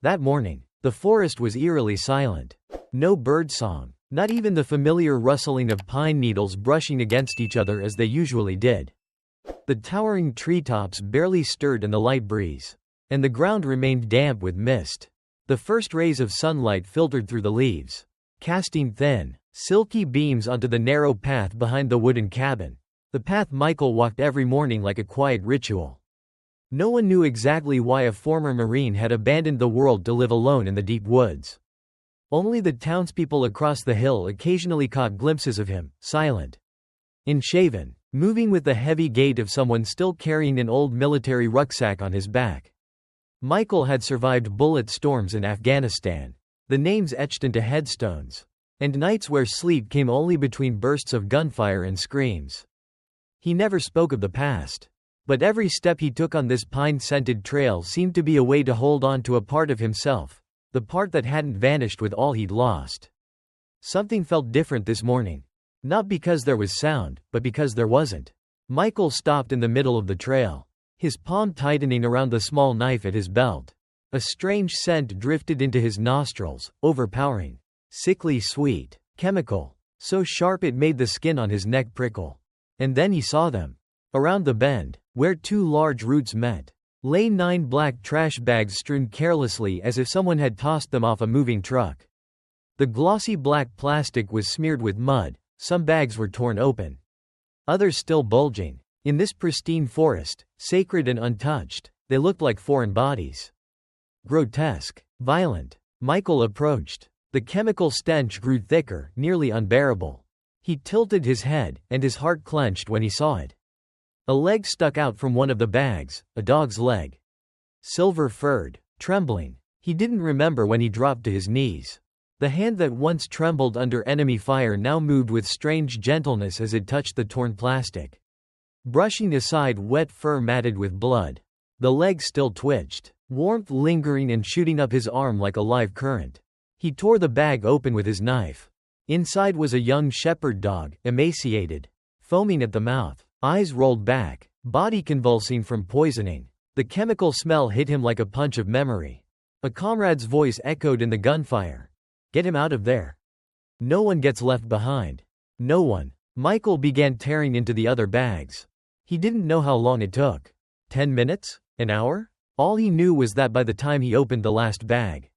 That morning, the forest was eerily silent. No birdsong, not even the familiar rustling of pine needles brushing against each other as they usually did. The towering treetops barely stirred in the light breeze, and the ground remained damp with mist. The first rays of sunlight filtered through the leaves, casting thin, silky beams onto the narrow path behind the wooden cabin, the path Michael walked every morning like a quiet ritual. No one knew exactly why a former Marine had abandoned the world to live alone in the deep woods. Only the townspeople across the hill occasionally caught glimpses of him, silent, unshaven, moving with the heavy gait of someone still carrying an old military rucksack on his back. Michael had survived bullet storms in Afghanistan, the names etched into headstones, and nights where sleep came only between bursts of gunfire and screams. He never spoke of the past, but every step he took on this pine-scented trail seemed to be a way to hold on to a part of himself, the part that hadn't vanished with all he'd lost. Something felt different this morning. Not because there was sound, but because there wasn't. Michael stopped in the middle of the trail, his palm tightening around the small knife at his belt. A strange scent drifted into his nostrils, overpowering, sickly sweet, chemical, so sharp it made the skin on his neck prickle. And then he saw them. Around the bend, where two large roots met, lay 9 black trash bags strewn carelessly as if someone had tossed them off a moving truck. The glossy black plastic was smeared with mud, some bags were torn open, others still bulging. In this pristine forest, sacred and untouched, they looked like foreign bodies. Grotesque, violent. Michael approached. The chemical stench grew thicker, nearly unbearable. He tilted his head, and his heart clenched when he saw it. A leg stuck out from one of the bags, a dog's leg. Silver-furred, trembling. He didn't remember when he dropped to his knees. The hand that once trembled under enemy fire now moved with strange gentleness as it touched the torn plastic, brushing aside wet fur matted with blood. The leg still twitched, warmth lingering and shooting up his arm like a live current. He tore the bag open with his knife. Inside was a young shepherd dog, emaciated, foaming at the mouth, eyes rolled back, body convulsing from poisoning. The chemical smell hit him like a punch of memory. A comrade's voice echoed in the gunfire. "Get him out of there. No one gets left behind. No one." Michael began tearing into the other bags. He didn't know how long it took. 10 minutes? An hour? All he knew was that by the time he opened the last bag,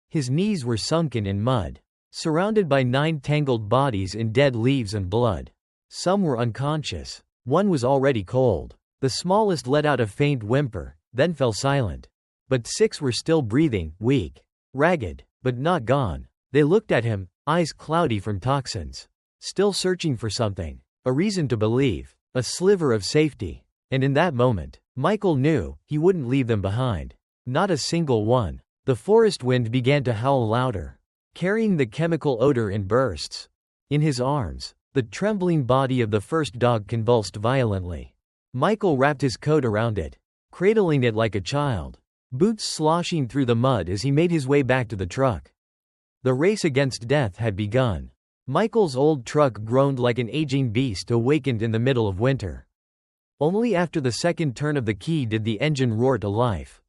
his knees were sunken in mud, surrounded by 9 tangled bodies in dead leaves and blood. Some were unconscious. One was already cold. The smallest let out a faint whimper, then fell silent. But 6 were still breathing, weak, ragged, but not gone. They looked at him, eyes cloudy from toxins, still searching for something, a reason to believe, a sliver of safety. And in that moment, Michael knew he wouldn't leave them behind. Not a single one. The forest wind began to howl louder, carrying the chemical odor in bursts. In his arms, the trembling body of the first dog convulsed violently. Michael wrapped his coat around it, cradling it like a child, boots sloshing through the mud as he made his way back to the truck. The race against death had begun. Michael's old truck groaned like an aging beast awakened in the middle of winter. Only after the second turn of the key did the engine roar to life,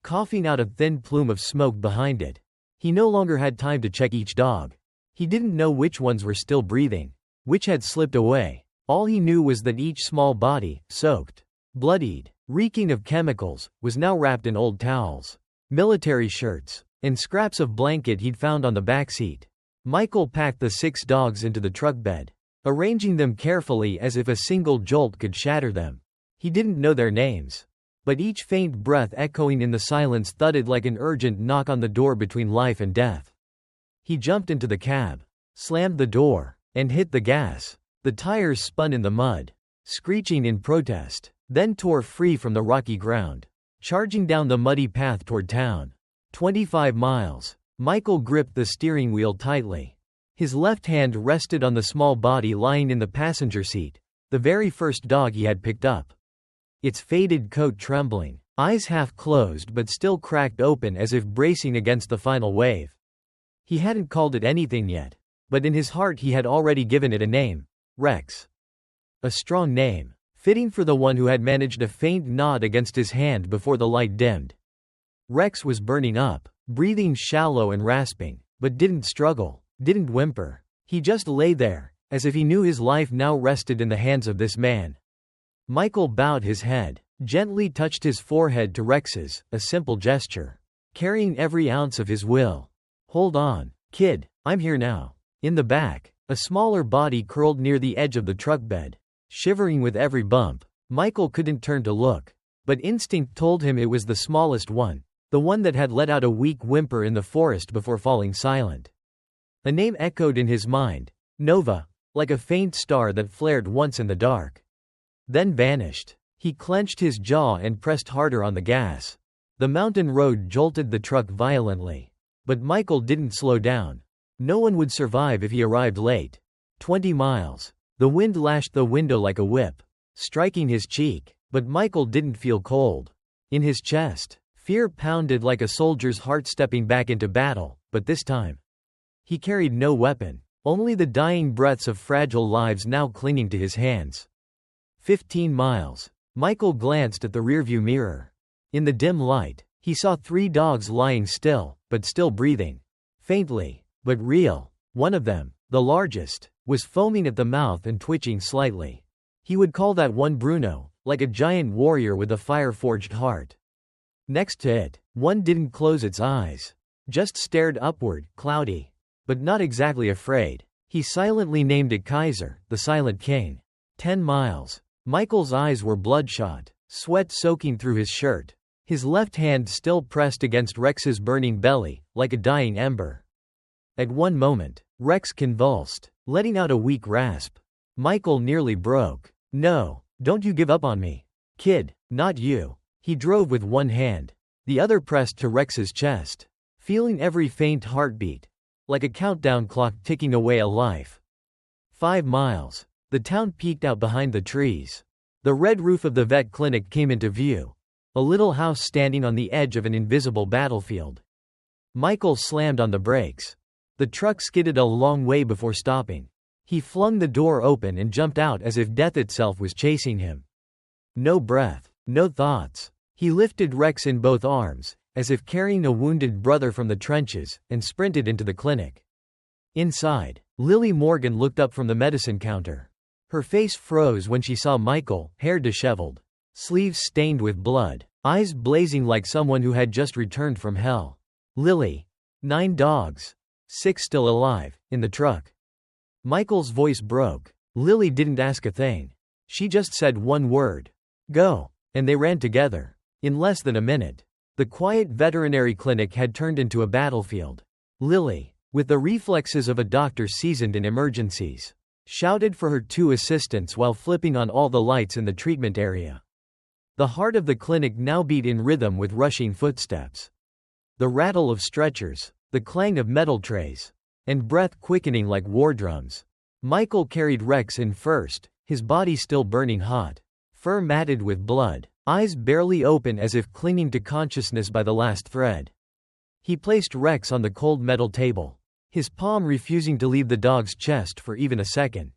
coughing out a thin plume of smoke behind it. He no longer had time to check each dog. He didn't know which ones were still breathing, which had slipped away. All he knew was that each small body, soaked, bloodied, reeking of chemicals, was now wrapped in old towels, military shirts, and scraps of blanket he'd found on the backseat. Michael packed the 6 dogs into the truck bed, arranging them carefully as if a single jolt could shatter them. He didn't know their names, but each faint breath echoing in the silence thudded like an urgent knock on the door between life and death. He jumped into the cab, slammed the door, and hit the gas. The tires spun in the mud, screeching in protest, then tore free from the rocky ground, charging down the muddy path toward town. 25 miles. Michael gripped the steering wheel tightly. His left hand rested on the small body lying in the passenger seat, the very first dog he had picked up. Its faded coat trembling, eyes half closed but still cracked open as if bracing against the final wave. He hadn't called it anything yet, but in his heart he had already given it a name: Rex. A strong name, fitting for the one who had managed a faint nod against his hand before the light dimmed. Rex was burning up, breathing shallow and rasping, but didn't struggle, didn't whimper. He just lay there, as if he knew his life now rested in the hands of this man. Michael bowed his head, gently touched his forehead to Rex's, a simple gesture, carrying every ounce of his will. Hold on, kid, I'm here now. In the back, a smaller body curled near the edge of the truck bed, shivering with every bump. Michael couldn't turn to look, but instinct told him it was the smallest one, the one that had let out a weak whimper in the forest before falling silent. A name echoed in his mind, Nova, like a faint star that flared once in the dark, then vanished. He clenched his jaw and pressed harder on the gas. The mountain road jolted the truck violently. But Michael didn't slow down. No one would survive if he arrived late. 20 miles. The wind lashed the window like a whip, striking his cheek, but Michael didn't feel cold. In his chest, fear pounded like a soldier's heart stepping back into battle, but this time, he carried no weapon, only the dying breaths of fragile lives now clinging to his hands. 15 miles. Michael glanced at the rearview mirror. In the dim light, he saw 3 dogs lying still, but still breathing. Faintly, but real. One of them, the largest, was foaming at the mouth and twitching slightly. He would call that one Bruno, like a giant warrior with a fire-forged heart. Next to it, one didn't close its eyes, just stared upward, cloudy, but not exactly afraid. He silently named it Kaiser, the Silent King. 10 miles. Michael's eyes were bloodshot, sweat soaking through his shirt. His left hand still pressed against Rex's burning belly, like a dying ember. At one moment, Rex convulsed, letting out a weak rasp. Michael nearly broke. No, don't you give up on me. Kid, not you. He drove with one hand, the other pressed to Rex's chest, feeling every faint heartbeat, like a countdown clock ticking away a life. 5 miles. The town peeked out behind the trees. The red roof of the vet clinic came into view, a little house standing on the edge of an invisible battlefield. Michael slammed on the brakes. The truck skidded a long way before stopping. He flung the door open and jumped out as if death itself was chasing him. No breath, no thoughts. He lifted Rex in both arms, as if carrying a wounded brother from the trenches, and sprinted into the clinic. Inside, Lily Morgan looked up from the medicine counter. Her face froze when she saw Michael, hair disheveled, sleeves stained with blood, eyes blazing like someone who had just returned from hell. Lily. 9 dogs. 6 still alive, in the truck. Michael's voice broke. Lily didn't ask a thing. She just said one word. Go. And they ran together. In less than a minute, the quiet veterinary clinic had turned into a battlefield. Lily, with the reflexes of a doctor seasoned in emergencies, shouted for her 2 assistants while flipping on all the lights in the treatment area. The heart of the clinic now beat in rhythm with rushing footsteps. The rattle of stretchers, the clang of metal trays, and breath quickening like war drums. Michael carried Rex in first, his body still burning hot, fur matted with blood, eyes barely open as if clinging to consciousness by the last thread. He placed Rex on the cold metal table, his palm refusing to leave the dog's chest for even a second.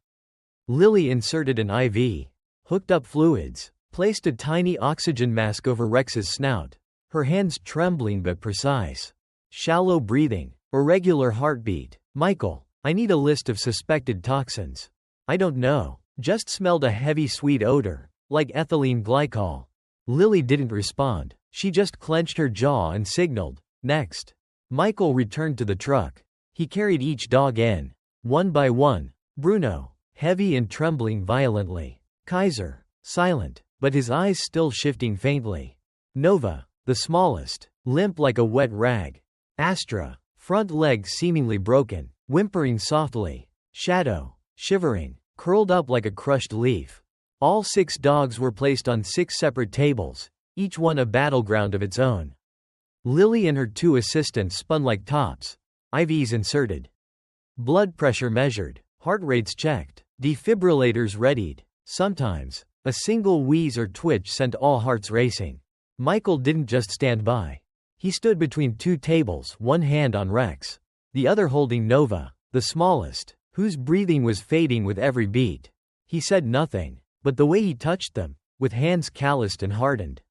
Lily inserted an IV, hooked up fluids, placed a tiny oxygen mask over Rex's snout, her hands trembling but precise. Shallow breathing, irregular heartbeat. Michael, I need a list of suspected toxins. I don't know. Just smelled a heavy sweet odor, like ethylene glycol. Lily didn't respond. She just clenched her jaw and signaled, next. Michael returned to the truck. He carried each dog in, one by one. Bruno, heavy and trembling violently. Kaiser, silent, but his eyes still shifting faintly. Nova, the smallest, limp like a wet rag. Astra, front legs seemingly broken, whimpering softly. Shadow, shivering, curled up like a crushed leaf. All 6 dogs were placed on 6 separate tables, each one a battleground of its own. Lily and her 2 assistants spun like tops. IVs inserted. Blood pressure measured, heart rates checked, defibrillators readied. Sometimes, a single wheeze or twitch sent all hearts racing. Michael didn't just stand by. He stood between 2 tables, one hand on Rex, the other holding Nova, the smallest, whose breathing was fading with every beat. He said nothing, but the way he touched them, with hands calloused and hardened,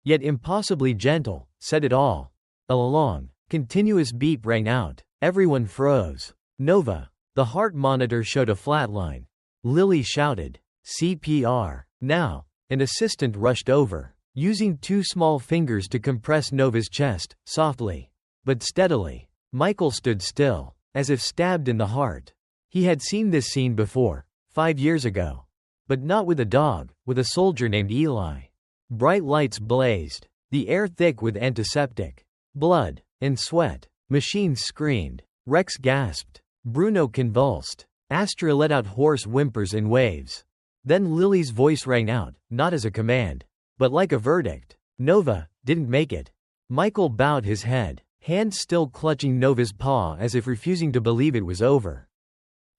yet impossibly gentle, said it all. Along, Continuous beep rang out. Everyone froze. Nova. The heart monitor showed a flatline. Lily shouted, "CPR. Now." An assistant rushed over, using 2 small fingers to compress Nova's chest, softly, but steadily. Michael stood still, as if stabbed in the heart. He had seen this scene before, 5 years ago. But not with a dog, with a soldier named Eli. Bright lights blazed, the air thick with antiseptic. Blood and sweat. Machines screamed. Rex gasped. Bruno convulsed. Astra let out hoarse whimpers in waves. Then Lily's voice rang out, not as a command, but like a verdict. Nova didn't make it. Michael bowed his head, hands still clutching Nova's paw as if refusing to believe it was over.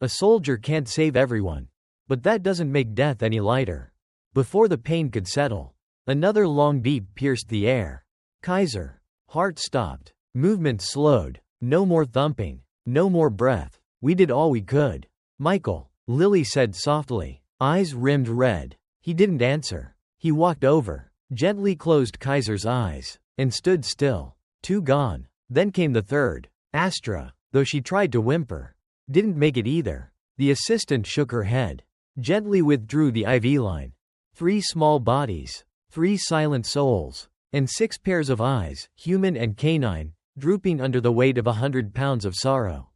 A soldier can't save everyone. But that doesn't make death any lighter. Before the pain could settle, another long beep pierced the air. Kaiser. Heart stopped. Movement slowed. No more thumping. No more breath. We did all we could. Michael, Lily said softly, eyes rimmed red. He didn't answer. He walked over, gently closed Kaiser's eyes, and stood still. 2 gone. Then came the third. Astra, though she tried to whimper, didn't make it either. The assistant shook her head, gently withdrew the IV line. 3 small bodies, 3 silent souls, and 6 pairs of eyes, human and canine, drooping under the weight of 100 pounds of sorrow.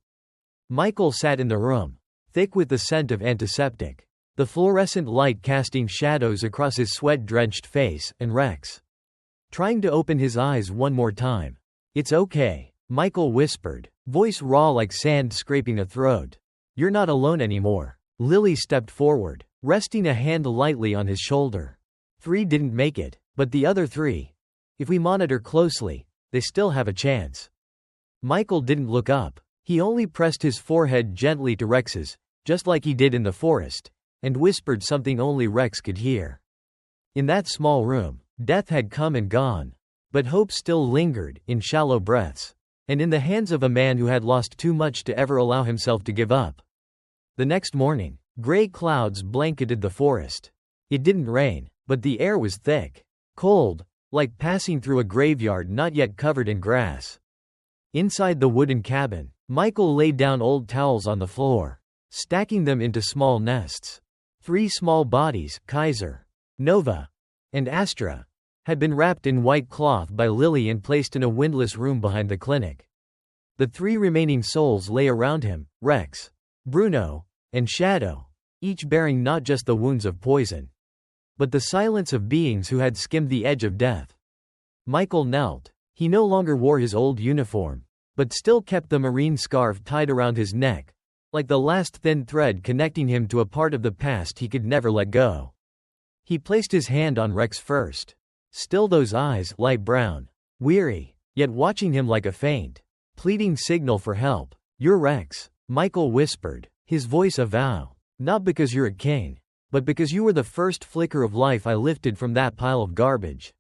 Michael sat in the room, thick with the scent of antiseptic, the fluorescent light casting shadows across his sweat-drenched face, and Rex, trying to open his eyes one more time. "It's okay," Michael whispered, voice raw like sand scraping a throat. "You're not alone anymore." Lily stepped forward, resting a hand lightly on his shoulder. 3 didn't make it, but the other 3, if we monitor closely, they still have a chance. Michael didn't look up. He only pressed his forehead gently to Rex's, just like he did in the forest, and whispered something only Rex could hear. In that small room, death had come and gone, but hope still lingered, in shallow breaths, and in the hands of a man who had lost too much to ever allow himself to give up. The next morning, gray clouds blanketed the forest. It didn't rain, but the air was thick, cold, like passing through a graveyard not yet covered in grass. Inside the wooden cabin, Michael laid down old towels on the floor, stacking them into small nests. 3 small bodies, Kaiser, Nova, and Astra, had been wrapped in white cloth by Lily and placed in a windless room behind the clinic. The 3 remaining souls lay around him, Rex, Bruno, and Shadow, each bearing not just the wounds of poison, but the silence of beings who had skimmed the edge of death. Michael knelt. He no longer wore his old uniform, but still kept the marine scarf tied around his neck, like the last thin thread connecting him to a part of the past he could never let go. He placed his hand on Rex first. Still those eyes, light brown, weary, yet watching him like a faint, pleading signal for help. "You're Rex," Michael whispered, his voice a vow. "Not because you're a king, but because you were the first flicker of life I lifted from that pile of garbage.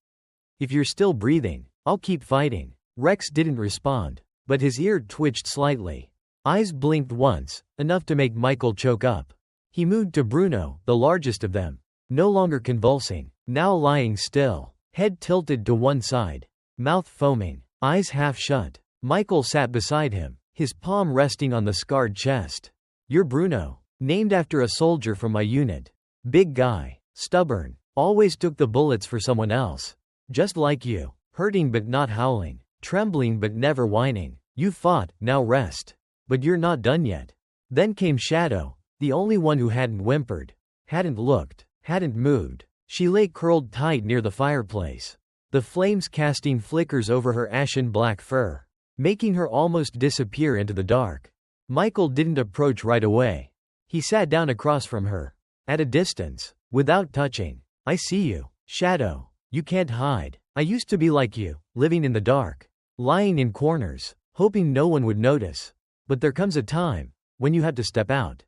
If you're still breathing, I'll keep fighting." Rex didn't respond, but his ear twitched slightly. Eyes blinked once, enough to make Michael choke up. He moved to Bruno, the largest of them, no longer convulsing, now lying still, head tilted to one side, mouth foaming, eyes half shut. Michael sat beside him, his palm resting on the scarred chest. "You're Bruno, named after a soldier from my unit. Big guy, stubborn, always took the bullets for someone else. Just like you, hurting but not howling, trembling but never whining. You fought, now rest. But you're not done yet." Then came Shadow, the only one who hadn't whimpered, hadn't looked, hadn't moved. She lay curled tight near the fireplace, the flames casting flickers over her ashen black fur, making her almost disappear into the dark. Michael didn't approach right away. He sat down across from her, at a distance, without touching. "I see you, Shadow. You can't hide. I used to be like you, living in the dark, lying in corners, hoping no one would notice. But there comes a time when you have to step out."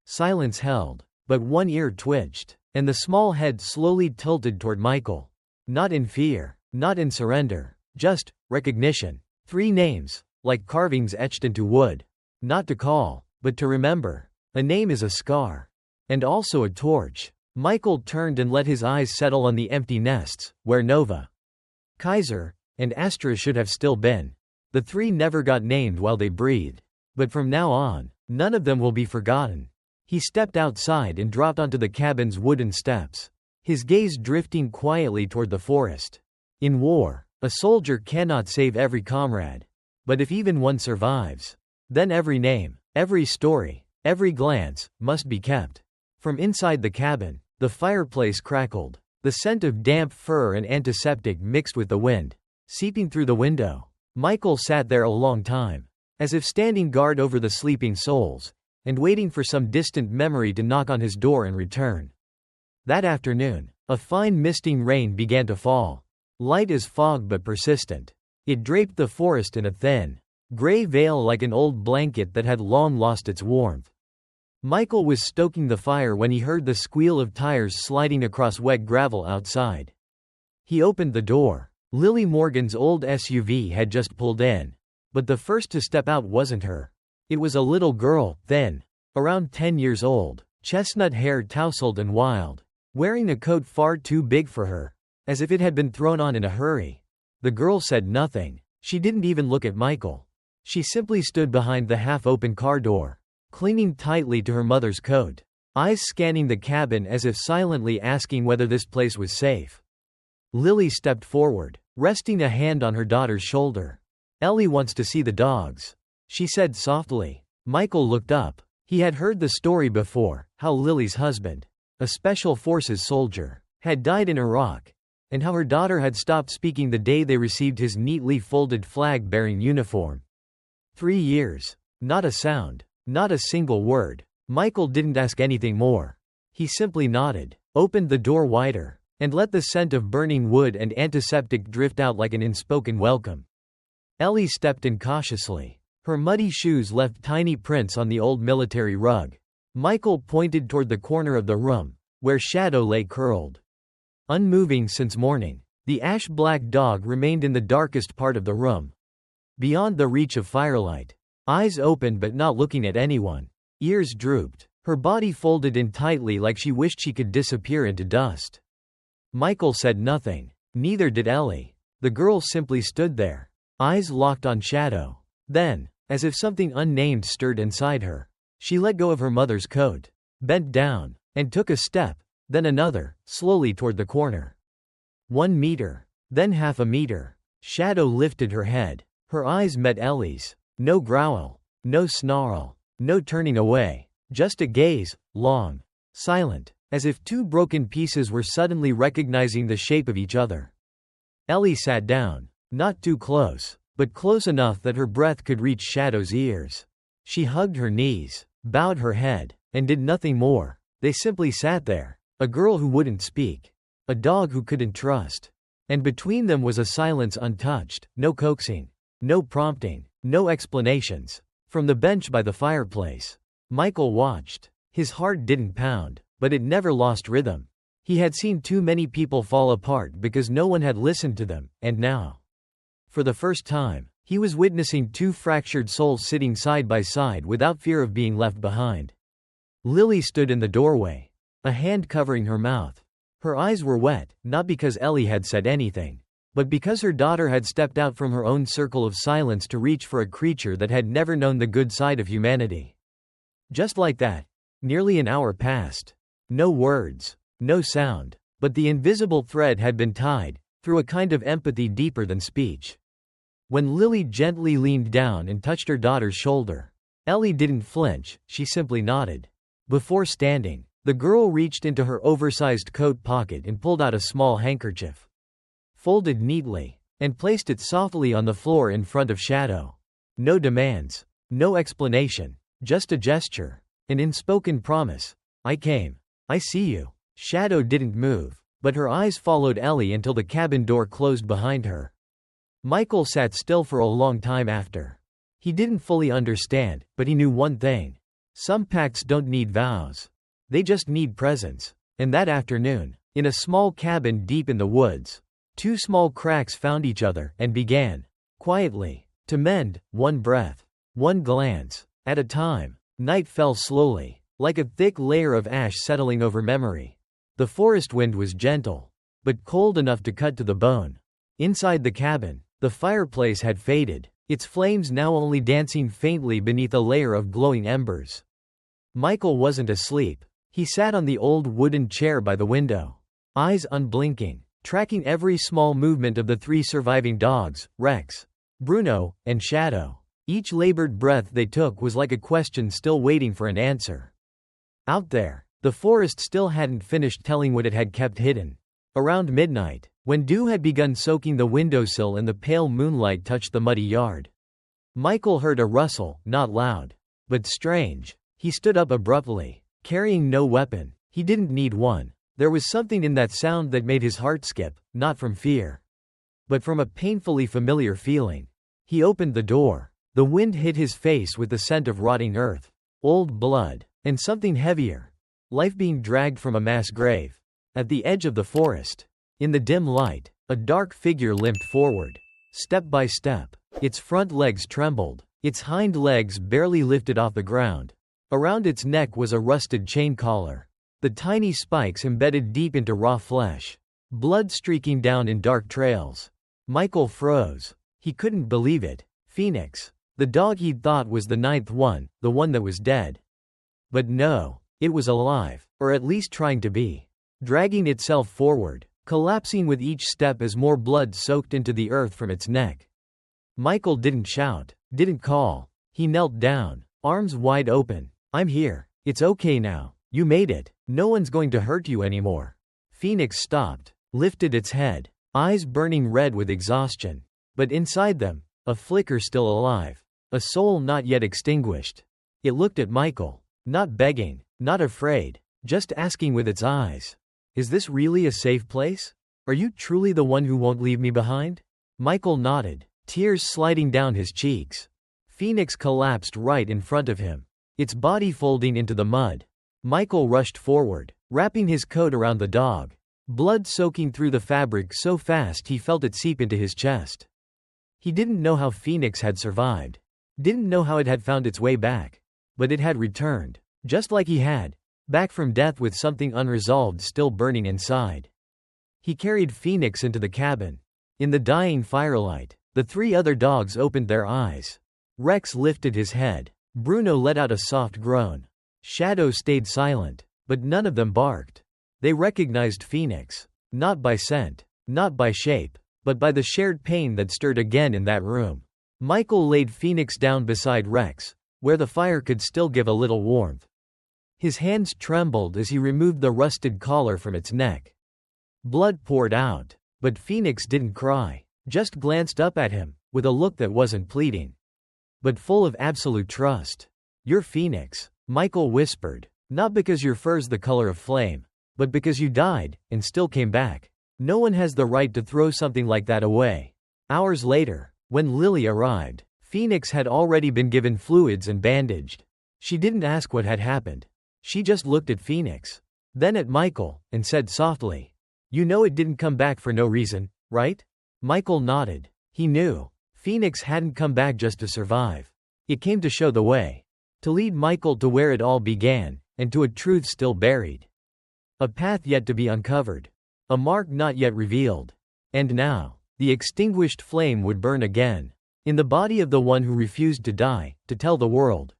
Silence held, but one ear twitched, and the small head slowly tilted toward Michael. Not in fear, not in surrender, just recognition. 3 names, like carvings etched into wood. Not to call, but to remember. A name is a scar, and also a torch. Michael turned and let his eyes settle on the empty nests, where Nova, Kaiser, and Astra should have still been. The three never got named while they breathed. But from now on, none of them will be forgotten. He stepped outside and dropped onto the cabin's wooden steps, his gaze drifting quietly toward the forest. In war, a soldier cannot save every comrade. But if even one survives, then every name, every story, every glance, must be kept. From inside the cabin, the fireplace crackled. The scent of damp fur and antiseptic mixed with the wind, seeping through the window. Michael sat there a long time, as if standing guard over the sleeping souls, and waiting for some distant memory to knock on his door and return. That afternoon, a fine misting rain began to fall, light as fog but persistent. It draped the forest in a thin, gray veil like an old blanket that had long lost its warmth. Michael was stoking the fire when he heard the squeal of tires sliding across wet gravel outside. He opened the door. Lily Morgan's old SUV had just pulled in. But the first to step out wasn't her. It was a little girl, thin, around 10 years old, chestnut hair tousled and wild, wearing a coat far too big for her, as if it had been thrown on in a hurry. The girl said nothing. She didn't even look at Michael. She simply stood behind the half-open car door, clinging tightly to her mother's coat, eyes scanning the cabin as if silently asking whether this place was safe. Lily stepped forward, resting a hand on her daughter's shoulder. "Ellie wants to see the dogs," she said softly. Michael looked up. He had heard the story before, how Lily's husband, a special forces soldier, had died in Iraq, and how her daughter had stopped speaking the day they received his neatly folded flag-bearing uniform. 3 years. Not a sound. Not a single word. Michael didn't ask anything more. He simply nodded, opened the door wider, and let the scent of burning wood and antiseptic drift out like an unspoken welcome. Ellie stepped in cautiously. Her muddy shoes left tiny prints on the old military rug. Michael pointed toward the corner of the room, where Shadow lay curled, unmoving since morning. The ash-black dog remained in the darkest part of the room, beyond the reach of firelight. Eyes open but not looking at anyone. Ears drooped. Her body folded in tightly like she wished she could disappear into dust. Michael said nothing. Neither did Ellie. The girl simply stood there, eyes locked on Shadow. Then, as if something unnamed stirred inside her, she let go of her mother's coat, bent down, and took a step, then another, slowly toward the corner. 1 meter. Then half a meter. Shadow lifted her head. Her eyes met Ellie's. No growl, no snarl, no turning away, just a gaze, long, silent, as if two broken pieces were suddenly recognizing the shape of each other. Ellie sat down, not too close, but close enough that her breath could reach Shadow's ears. She hugged her knees, bowed her head, and did nothing more. They simply sat there, a girl who wouldn't speak, a dog who couldn't trust. And between them was a silence untouched, no coaxing, no prompting, no explanations. From the bench by the fireplace, Michael watched. His heart didn't pound, but it never lost rhythm. He had seen too many people fall apart because no one had listened to them, and now, for the first time, he was witnessing two fractured souls sitting side by side without fear of being left behind. Lily stood in the doorway, a hand covering her mouth. Her eyes were wet, not because Ellie had said anything, but because her daughter had stepped out from her own circle of silence to reach for a creature that had never known the good side of humanity. Just like that, nearly an hour passed. No words, no sound, but the invisible thread had been tied, through a kind of empathy deeper than speech. When Lily gently leaned down and touched her daughter's shoulder, Ellie didn't flinch, she simply nodded. Before standing, the girl reached into her oversized coat pocket and pulled out a small handkerchief, folded neatly, and placed it softly on the floor in front of Shadow. No demands, no explanation, just a gesture, an unspoken promise. "I came. I see you." Shadow didn't move, but her eyes followed Ellie until the cabin door closed behind her. Michael sat still for a long time after. He didn't fully understand, but he knew one thing. Some pacts don't need vows. They just need presence. And that afternoon, in a small cabin deep in the woods, two small cracks found each other and began, quietly, to mend, one breath, one glance, at a time. Night fell slowly, like a thick layer of ash settling over memory. The forest wind was gentle, but cold enough to cut to the bone. Inside the cabin, the fireplace had faded, its flames now only dancing faintly beneath a layer of glowing embers. Michael wasn't asleep. He sat on the old wooden chair by the window, eyes unblinking, tracking every small movement of the three surviving dogs, Rex, Bruno, and Shadow. Each labored breath they took was like a question still waiting for an answer. Out there, the forest still hadn't finished telling what it had kept hidden. Around midnight, when dew had begun soaking the windowsill and the pale moonlight touched the muddy yard, Michael heard a rustle, not loud, but strange. He stood up abruptly, carrying no weapon. He didn't need one. There was something in that sound that made his heart skip, not from fear, but from a painfully familiar feeling. He opened the door. The wind hit his face with the scent of rotting earth, old blood, and something heavier, life being dragged from a mass grave. At the edge of the forest, in the dim light, a dark figure limped forward, step by step. Its front legs trembled, its hind legs barely lifted off the ground. Around its neck was a rusted chain collar, the tiny spikes embedded deep into raw flesh, blood streaking down in dark trails. Michael froze. He couldn't believe it. Phoenix, the dog he'd thought was the ninth one, the one that was dead. But no, it was alive, or at least trying to be, dragging itself forward, collapsing with each step as more blood soaked into the earth from its neck. Michael didn't shout, didn't call. He knelt down, arms wide open. I'm here. It's okay now. You made it. No one's going to hurt you anymore. Phoenix stopped, lifted its head, eyes burning red with exhaustion. But inside them, a flicker still alive, a soul not yet extinguished. It looked at Michael, not begging, not afraid, just asking with its eyes, "Is this really a safe place? Are you truly the one who won't leave me behind?" Michael nodded, tears sliding down his cheeks. Phoenix collapsed right in front of him, its body folding into the mud. Michael rushed forward, wrapping his coat around the dog, blood soaking through the fabric so fast he felt it seep into his chest. He didn't know how Phoenix had survived, didn't know how it had found its way back, but it had returned, just like he had, back from death with something unresolved still burning inside. He carried Phoenix into the cabin. In the dying firelight, the three other dogs opened their eyes. Rex lifted his head. Bruno let out a soft groan. Shadow stayed silent, but none of them barked. They recognized Phoenix, not by scent, not by shape, but by the shared pain that stirred again in that room. Michael laid Phoenix down beside Rex, where the fire could still give a little warmth. His hands trembled as he removed the rusted collar from its neck. Blood poured out, but Phoenix didn't cry, just glanced up at him, with a look that wasn't pleading, but full of absolute trust. "You're Phoenix," Michael whispered, "not because your fur's the color of flame, but because you died, and still came back. No one has the right to throw something like that away." Hours later, when Lily arrived, Phoenix had already been given fluids and bandaged. She didn't ask what had happened. She just looked at Phoenix, then at Michael, and said softly, "You know it didn't come back for no reason, right?" Michael nodded. He knew. Phoenix hadn't come back just to survive. It came to show the way, to lead Michael to where it all began, and to a truth still buried. A path yet to be uncovered. A mark not yet revealed. And now, the extinguished flame would burn again, in the body of the one who refused to die, to tell the world.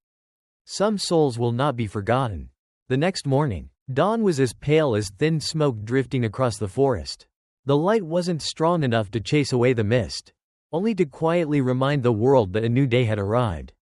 Some souls will not be forgotten. The next morning, dawn was as pale as thin smoke drifting across the forest. The light wasn't strong enough to chase away the mist, only to quietly remind the world that a new day had arrived.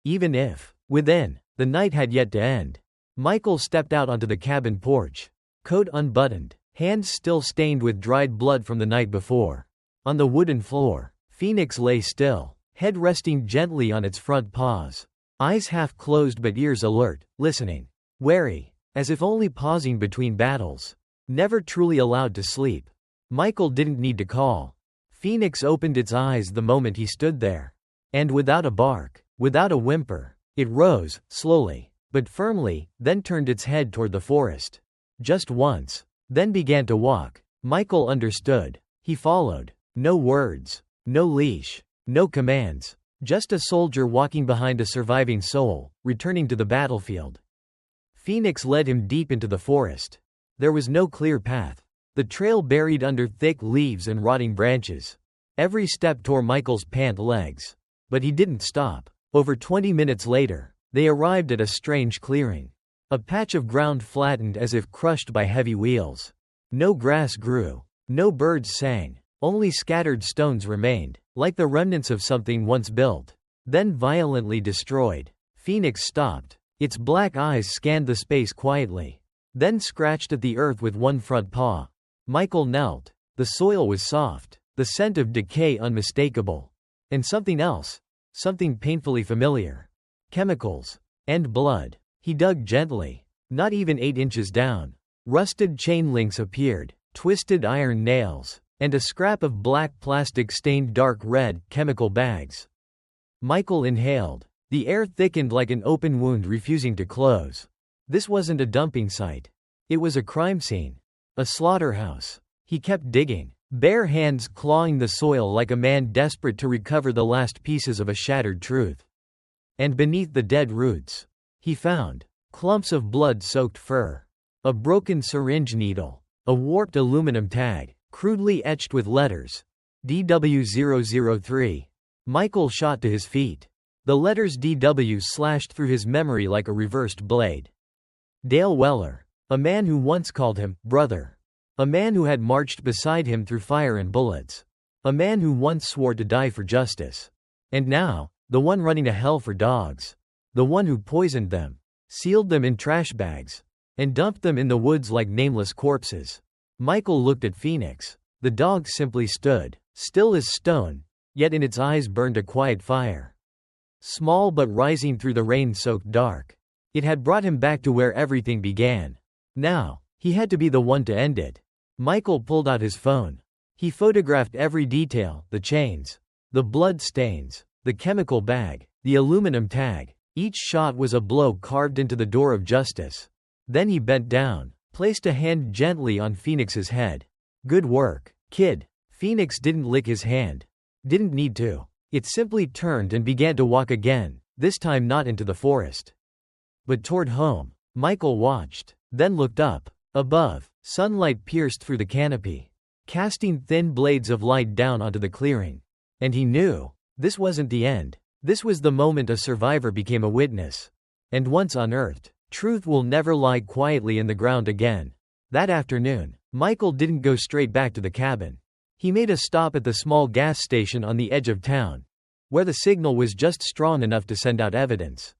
Even if, within, the night had yet to end. Michael stepped out onto the cabin porch, coat unbuttoned, hands still stained with dried blood from the night before. On the wooden floor, Phoenix lay still, head resting gently on its front paws, eyes half closed but ears alert, listening, wary, as if only pausing between battles, never truly allowed to sleep. Michael didn't need to call. Phoenix opened its eyes the moment he stood there. And without a bark, without a whimper, it rose, slowly, but firmly, then turned its head toward the forest. Just once, then began to walk. Michael understood. He followed. No words, no leash, no commands. Just a soldier walking behind a surviving soul, returning to the battlefield. Phoenix led him deep into the forest. There was no clear path. The trail buried under thick leaves and rotting branches. Every step tore Michael's pant legs. But he didn't stop. Over 20 minutes later, they arrived at a strange clearing. A patch of ground flattened as if crushed by heavy wheels. No grass grew. No birds sang. Only scattered stones remained, like the remnants of something once built, then violently destroyed. Phoenix stopped. Its black eyes scanned the space quietly, then scratched at the earth with one front paw. Michael knelt. The soil was soft, the scent of decay unmistakable. And something else. Something painfully familiar. Chemicals. And blood. He dug gently. Not even 8 inches down. Rusted chain links appeared, twisted iron nails, and a scrap of black plastic stained dark red, chemical bags. Michael inhaled. The air thickened like an open wound refusing to close. This wasn't a dumping site. It was a crime scene. A slaughterhouse. He kept digging, bare hands clawing the soil like a man desperate to recover the last pieces of a shattered truth. And beneath the dead roots, he found clumps of blood-soaked fur, a broken syringe needle, a warped aluminum tag, crudely etched with letters. DW003. Michael shot to his feet. The letters DW slashed through his memory like a reversed blade. Dale Weller. A man who once called him brother. A man who had marched beside him through fire and bullets. A man who once swore to die for justice. And now, the one running to hell for dogs. The one who poisoned them, sealed them in trash bags, and dumped them in the woods like nameless corpses. Michael looked at Phoenix. The dog simply stood, still as stone, yet in its eyes burned a quiet fire. Small but rising through the rain-soaked dark. It had brought him back to where everything began. Now, he had to be the one to end it. Michael pulled out his phone. He photographed every detail, the chains, the blood stains, the chemical bag, the aluminum tag. Each shot was a blow carved into the door of justice. Then he bent down, placed a hand gently on Phoenix's head. Good work, kid. Phoenix didn't lick his hand. Didn't need to. It simply turned and began to walk again, this time not into the forest, but toward home. Michael watched, then looked up. Above, sunlight pierced through the canopy, casting thin blades of light down onto the clearing. And he knew, this wasn't the end. This was the moment a survivor became a witness. And once unearthed, truth will never lie quietly in the ground again. That afternoon, Michael didn't go straight back to the cabin. He made a stop at the small gas station on the edge of town, where the signal was just strong enough to send out evidence.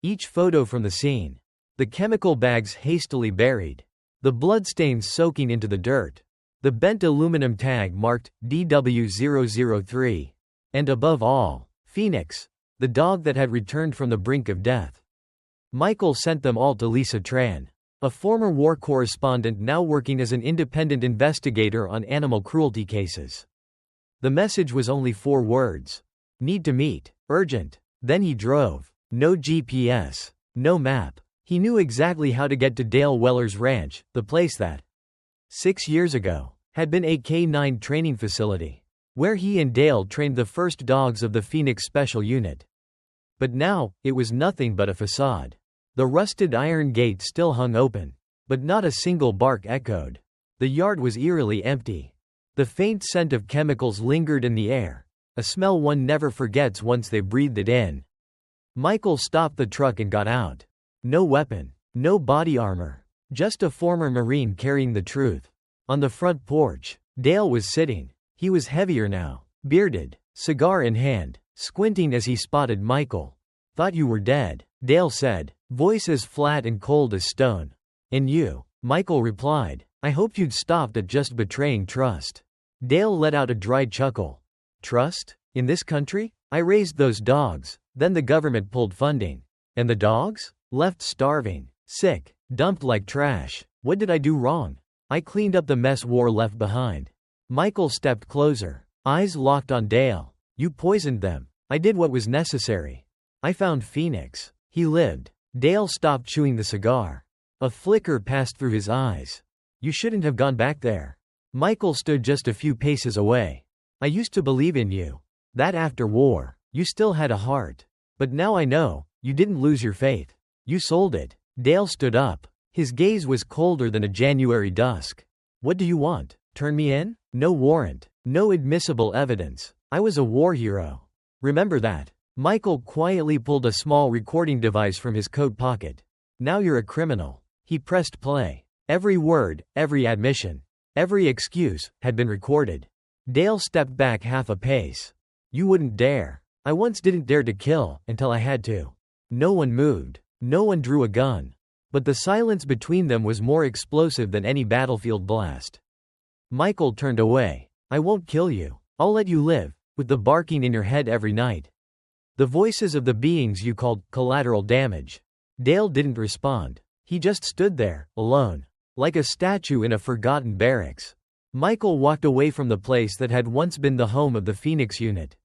Each photo from the scene. The chemical bags hastily buried. The bloodstains soaking into the dirt. The bent aluminum tag marked DW003. And above all, Phoenix, the dog that had returned from the brink of death. Michael sent them all to Lisa Tran, a former war correspondent now working as an independent investigator on animal cruelty cases. The message was only 4 words. Need to meet. Urgent. Then he drove. No GPS. No map. He knew exactly how to get to Dale Weller's ranch, the place that, 6 years ago, had been a K-9 training facility, where he and Dale trained the first dogs of the Phoenix Special Unit. But now, it was nothing but a facade. The rusted iron gate still hung open, but not a single bark echoed. The yard was eerily empty. The faint scent of chemicals lingered in the air, a smell one never forgets once they breathed it in. Michael stopped the truck and got out. No weapon, no body armor, just a former Marine carrying the truth. On the front porch, Dale was sitting. He was heavier now, bearded, cigar in hand, squinting as he spotted Michael. Thought you were dead, Dale said, voice as flat and cold as stone. And you? Michael replied. I hoped you'd stopped at just betraying trust. Dale let out a dry chuckle. Trust? In this country? I raised those dogs, then the government pulled funding. And the dogs? Left starving, sick, dumped like trash. What did I do wrong? I cleaned up the mess war left behind. Michael stepped closer, eyes locked on Dale. You poisoned them. I did what was necessary. I found Phoenix. He lived. Dale stopped chewing the cigar. A flicker passed through his eyes. You shouldn't have gone back there. Michael stood just a few paces away. I used to believe in you. That after war, you still had a heart. But now I know, you didn't lose your faith. You sold it. Dale stood up. His gaze was colder than a January dusk. What do you want? Turn me in? No warrant. No admissible evidence. I was a war hero. Remember that. Michael quietly pulled a small recording device from his coat pocket. Now you're a criminal. He pressed play. Every word, every admission, every excuse, had been recorded. Dale stepped back half a pace. You wouldn't dare. I once didn't dare to kill, until I had to. No one moved. No one drew a gun. But the silence between them was more explosive than any battlefield blast. Michael turned away. I won't kill you. I'll let you live, with the barking in your head every night. The voices of the beings you called collateral damage. Dale didn't respond. He just stood there, alone, like a statue in a forgotten barracks. Michael walked away from the place that had once been the home of the Phoenix unit.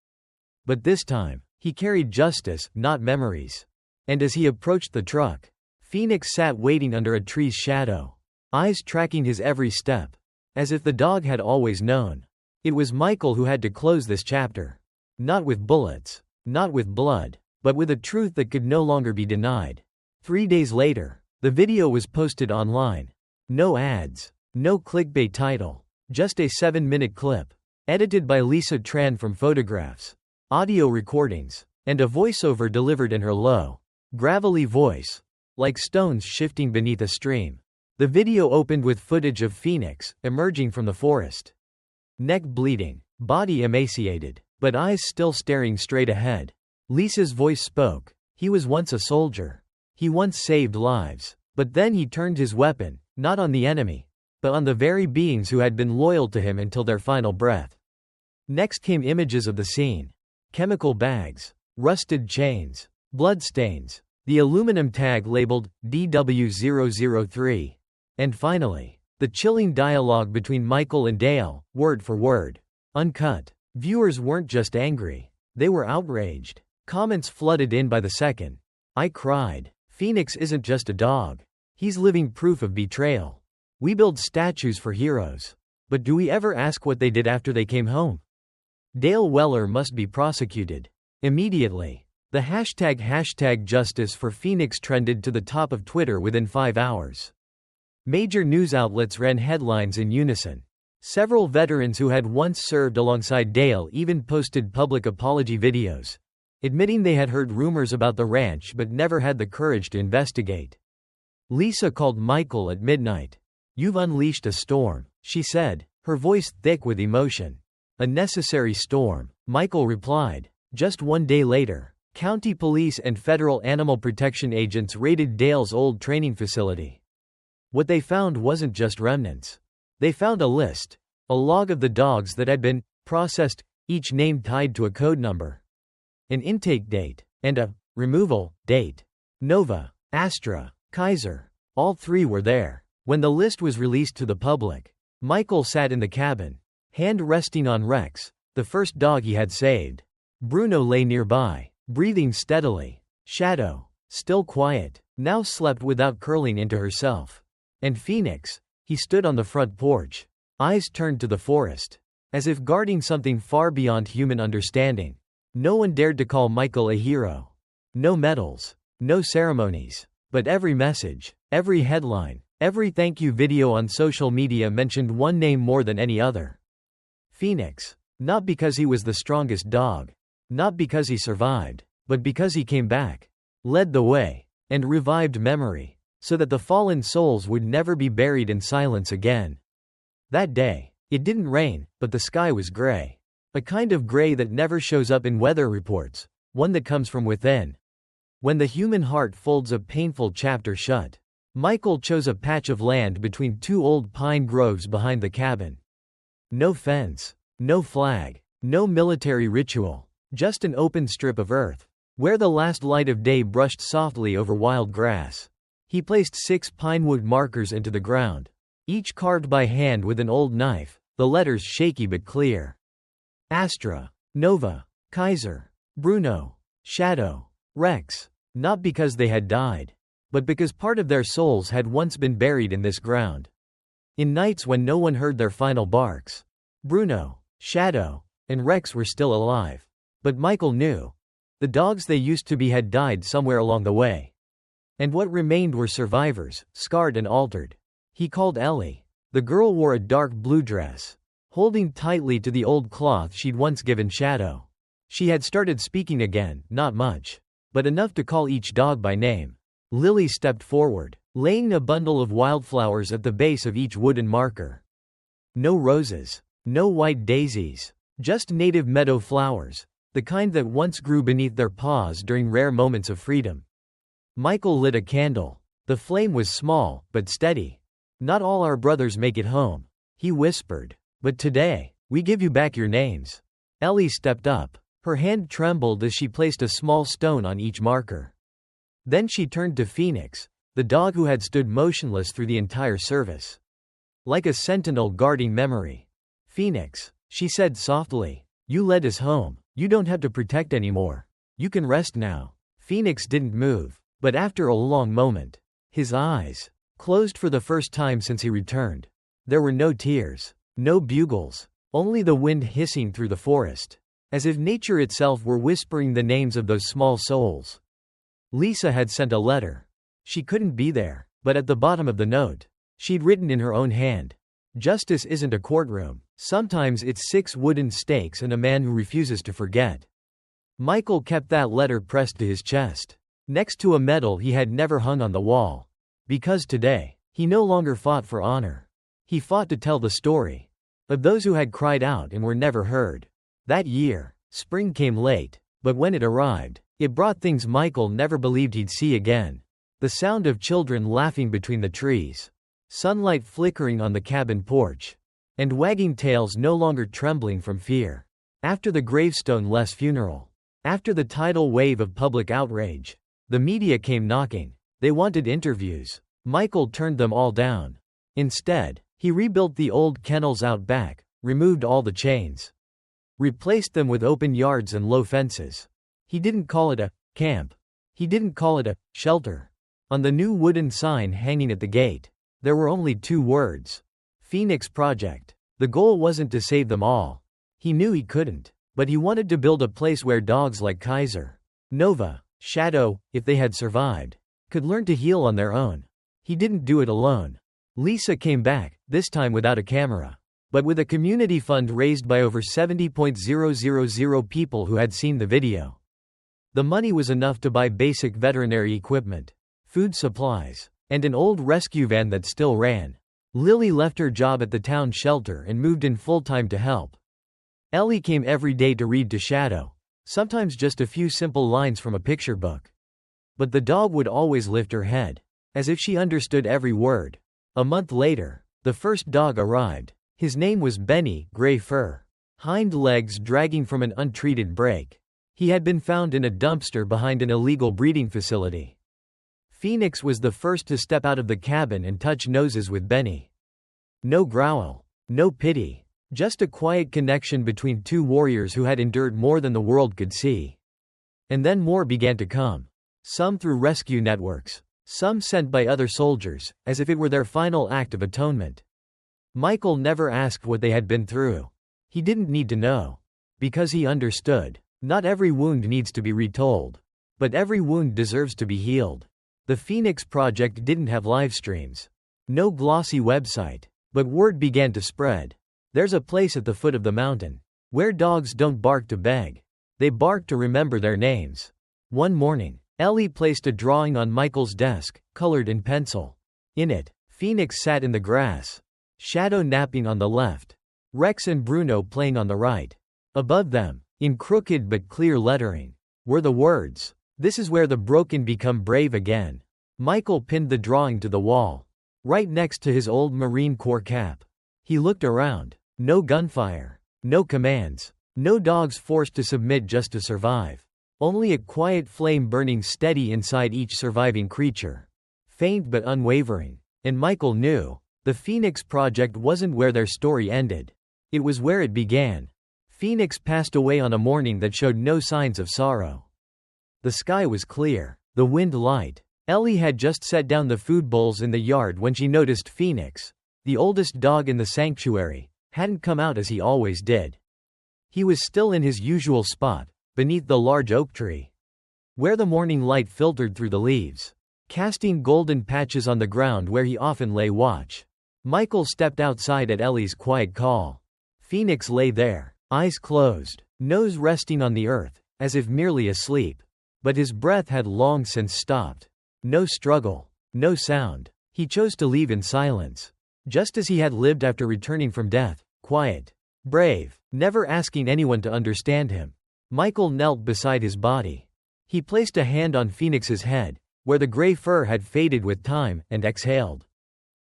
But this time, he carried justice, not memories. And as he approached the truck, Phoenix sat waiting under a tree's shadow, eyes tracking his every step. As if the dog had always known. It was Michael who had to close this chapter. Not with bullets, not with blood, but with a truth that could no longer be denied. 3 days later, the video was posted online. No ads, no clickbait title, just a 7-minute clip, edited by Lisa Tran from photographs, audio recordings, and a voiceover delivered in her low, gravelly voice, like stones shifting beneath a stream. The video opened with footage of Phoenix, emerging from the forest. Neck bleeding, body emaciated, but eyes still staring straight ahead. Lisa's voice spoke. He was once a soldier. He once saved lives. But then he turned his weapon, not on the enemy, but on the very beings who had been loyal to him until their final breath. Next came images of the scene. Chemical bags, rusted chains, bloodstains, the aluminum tag labeled DW003. And finally, the chilling dialogue between Michael and Dale, word for word. Uncut. Viewers weren't just angry. They were outraged. Comments flooded in by the second. I cried. Phoenix isn't just a dog. He's living proof of betrayal. We build statues for heroes. But do we ever ask what they did after they came home? Dale Weller must be prosecuted. Immediately. The hashtag justice for Phoenix trended to the top of Twitter within 5 hours. Major news outlets ran headlines in unison. Several veterans who had once served alongside Dale even posted public apology videos, admitting they had heard rumors about the ranch but never had the courage to investigate. Lisa called Michael at midnight. You've unleashed a storm, she said, her voice thick with emotion. A necessary storm, Michael replied. Just 1 day later, county police and federal animal protection agents raided Dale's old training facility. What they found wasn't just remnants. They found a list, a log of the dogs that had been processed, each name tied to a code number, an intake date, and a removal date. Nova, Astra, Kaiser, all 3 were there. When the list was released to the public, Michael sat in the cabin, hand resting on Rex, the first dog he had saved. Bruno lay nearby, breathing steadily. Shadow, still quiet, now slept without curling into herself. And Phoenix, he stood on the front porch, eyes turned to the forest, as if guarding something far beyond human understanding. No one dared to call Michael a hero. No medals, no ceremonies, but every message, every headline, every thank you video on social media mentioned one name more than any other. Phoenix. Not because he was the strongest dog, not because he survived, but because he came back, led the way, and revived memory, so that the fallen souls would never be buried in silence again. That day, it didn't rain, but the sky was gray. A kind of gray that never shows up in weather reports, one that comes from within. When the human heart folds a painful chapter shut, Michael chose a patch of land between 2 old pine groves behind the cabin. No fence, no flag, no military ritual, just an open strip of earth, where the last light of day brushed softly over wild grass. He placed 6 pinewood markers into the ground, each carved by hand with an old knife, the letters shaky but clear. Astra, Nova, Kaiser, Bruno, Shadow, Rex, not because they had died, but because part of their souls had once been buried in this ground. In nights when no one heard their final barks, Bruno, Shadow, and Rex were still alive. But Michael knew. The dogs they used to be had died somewhere along the way. And what remained were survivors, scarred and altered. He called Ellie. The girl wore a dark blue dress, holding tightly to the old cloth she'd once given Shadow. She had started speaking again, not much, but enough to call each dog by name. Lily stepped forward, laying a bundle of wildflowers at the base of each wooden marker. No roses. No white daisies. Just native meadow flowers, the kind that once grew beneath their paws during rare moments of freedom. Michael lit a candle. The flame was small, but steady. "Not all our brothers make it home," he whispered. "But today, we give you back your names." Ellie stepped up. Her hand trembled as she placed a small stone on each marker. Then she turned to Phoenix, the dog who had stood motionless through the entire service. Like a sentinel guarding memory. "Phoenix," she said softly, "you led us home. You don't have to protect anymore. You can rest now." Phoenix didn't move, but after a long moment, his eyes closed for the first time since he returned. There were no tears, no bugles, only the wind hissing through the forest, as if nature itself were whispering the names of those small souls. Lisa had sent a letter. She couldn't be there, but at the bottom of the note, she'd written in her own hand, "Justice isn't a courtroom. Sometimes it's 6 wooden stakes and a man who refuses to forget." Michael kept that letter pressed to his chest, next to a medal he had never hung on the wall. Because today, he no longer fought for honor. He fought to tell the story of those who had cried out and were never heard. That year, spring came late, but when it arrived, it brought things Michael never believed he'd see again. The sound of children laughing between the trees, sunlight flickering on the cabin porch, and wagging tails no longer trembling from fear. After the gravestone-less funeral, after the tidal wave of public outrage, the media came knocking. They wanted interviews. Michael turned them all down. Instead, he rebuilt the old kennels out back, removed all the chains, replaced them with open yards and low fences. He didn't call it a camp. He didn't call it a shelter. On the new wooden sign hanging at the gate, there were only 2 words. Phoenix Project. The goal wasn't to save them all. He knew he couldn't, but he wanted to build a place where dogs like Kaiser, Nova, Shadow, if they had survived, could learn to heal on their own. He didn't do it alone. Lisa came back, this time without a camera, but with a community fund raised by over 70,000 people who had seen the video. The money was enough to buy basic veterinary equipment, food supplies, and an old rescue van that still ran. Lily left her job at the town shelter and moved in full-time to help. Ellie came every day to read to Shadow, sometimes just a few simple lines from a picture book. But the dog would always lift her head, as if she understood every word. A month later, the first dog arrived. His name was Benny, gray fur, hind legs dragging from an untreated break. He had been found in a dumpster behind an illegal breeding facility. Phoenix was the first to step out of the cabin and touch noses with Benny. No growl, no pity, just a quiet connection between 2 warriors who had endured more than the world could see. And then more began to come. Some through rescue networks, some sent by other soldiers, as if it were their final act of atonement. Michael never asked what they had been through. He didn't need to know. Because he understood. Not every wound needs to be retold. But every wound deserves to be healed. The Phoenix Project didn't have live streams. No glossy website. But word began to spread. There's a place at the foot of the mountain, where dogs don't bark to beg. They bark to remember their names. One morning, Ellie placed a drawing on Michael's desk, colored in pencil. In it, Phoenix sat in the grass, Shadow napping on the left, Rex and Bruno playing on the right. Above them, in crooked but clear lettering, were the words, "This is where the broken become brave again." Michael pinned the drawing to the wall, right next to his old Marine Corps cap. He looked around. No gunfire, no commands, no dogs forced to submit just to survive. Only a quiet flame burning steady inside each surviving creature. Faint but unwavering. And Michael knew, the Phoenix Project wasn't where their story ended. It was where it began. Phoenix passed away on a morning that showed no signs of sorrow. The sky was clear, the wind light. Ellie had just set down the food bowls in the yard when she noticed Phoenix, the oldest dog in the sanctuary, hadn't come out as he always did. He was still in his usual spot, beneath the large oak tree, where the morning light filtered through the leaves, casting golden patches on the ground where he often lay watch. Michael stepped outside at Ellie's quiet call. Phoenix lay there, eyes closed, nose resting on the earth, as if merely asleep. But his breath had long since stopped. No struggle, no sound. He chose to leave in silence. Just as he had lived after returning from death, quiet, brave, never asking anyone to understand him. Michael knelt beside his body. He placed a hand on Phoenix's head, where the gray fur had faded with time, and exhaled.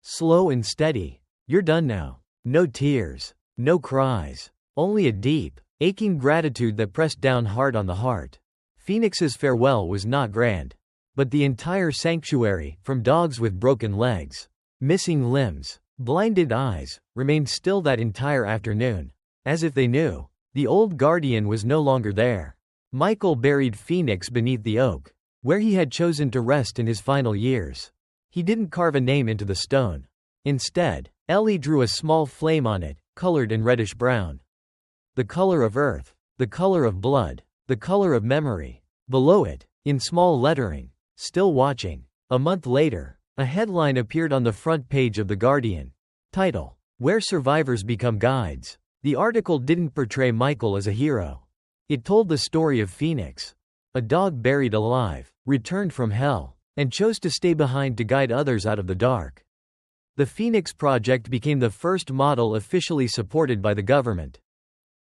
Slow and steady. You're done now. No tears, no cries, only a deep, aching gratitude that pressed down hard on the heart. Phoenix's farewell was not grand. But the entire sanctuary, from dogs with broken legs, missing limbs, blinded eyes, remained still that entire afternoon. As if they knew, the old guardian was no longer there. Michael buried Phoenix beneath the oak, where he had chosen to rest in his final years. He didn't carve a name into the stone. Instead, Ellie drew a small flame on it, colored in reddish-brown. The color of earth, the color of blood, the color of memory. Below it, in small lettering, "Still watching." A month later, a headline appeared on the front page of The Guardian. Title: Where Survivors Become Guides. The article didn't portray Michael as a hero. It told the story of Phoenix, a dog buried alive, returned from hell, and chose to stay behind to guide others out of the dark. The Phoenix Project became the first model officially supported by the government.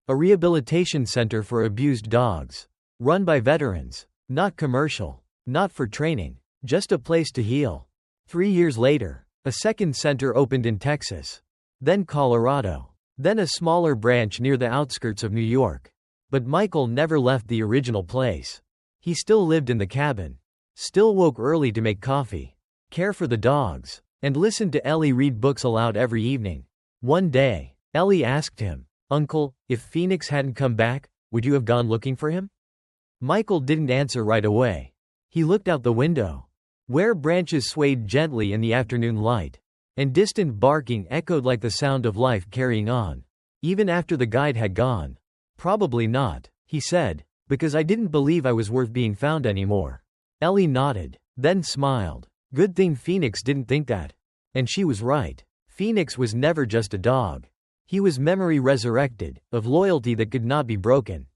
A rehabilitation center for abused dogs. Run by veterans. Not commercial. Not for training. Just a place to heal. 3 years later, a second center opened in Texas. Then Colorado. Then a smaller branch near the outskirts of New York. But Michael never left the original place. He still lived in the cabin. Still woke early to make coffee, care for the dogs, and listened to Ellie read books aloud every evening. One day, Ellie asked him, "Uncle, if Phoenix hadn't come back, would you have gone looking for him?" Michael didn't answer right away. He looked out the window, where branches swayed gently in the afternoon light, and distant barking echoed like the sound of life carrying on, even after the guide had gone. "Probably not," he said, "because I didn't believe I was worth being found anymore." Ellie nodded, then smiled. Good thing Phoenix didn't think that. And she was right. Phoenix was never just a dog. He was memory resurrected, of loyalty that could not be broken.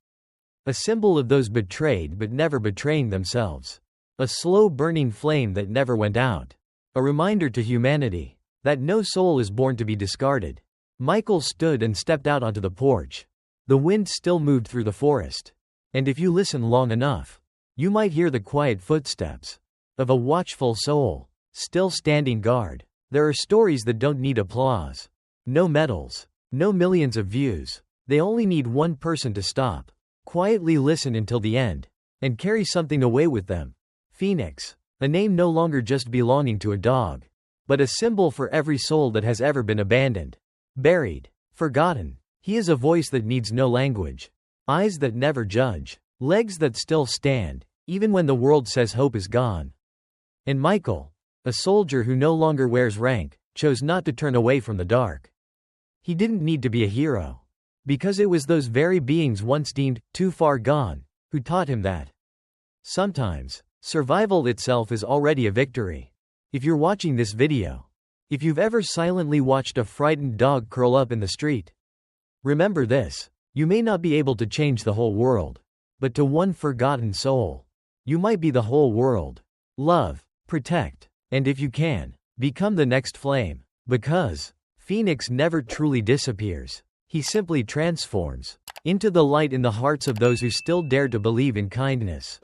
A symbol of those betrayed but never betraying themselves. A slow burning flame that never went out. A reminder to humanity that no soul is born to be discarded. Michael stood and stepped out onto the porch. The wind still moved through the forest. And if you listen long enough, you might hear the quiet footsteps of a watchful soul, still standing guard. There are stories that don't need applause. No medals. No millions of views. They only need one person to stop, quietly listen until the end, and carry something away with them. Phoenix. A name no longer just belonging to a dog, but a symbol for every soul that has ever been abandoned, buried, forgotten. He is a voice that needs no language. Eyes that never judge. Legs that still stand, even when the world says hope is gone. And Michael, a soldier who no longer wears rank, chose not to turn away from the dark. He didn't need to be a hero, because it was those very beings once deemed too far gone, who taught him that sometimes, survival itself is already a victory. If you're watching this video, if you've ever silently watched a frightened dog curl up in the street, remember this: you may not be able to change the whole world, but to one forgotten soul, you might be the whole world. Love, protect, and if you can, become the next flame. Because Phoenix never truly disappears. He simply transforms into the light in the hearts of those who still dare to believe in kindness.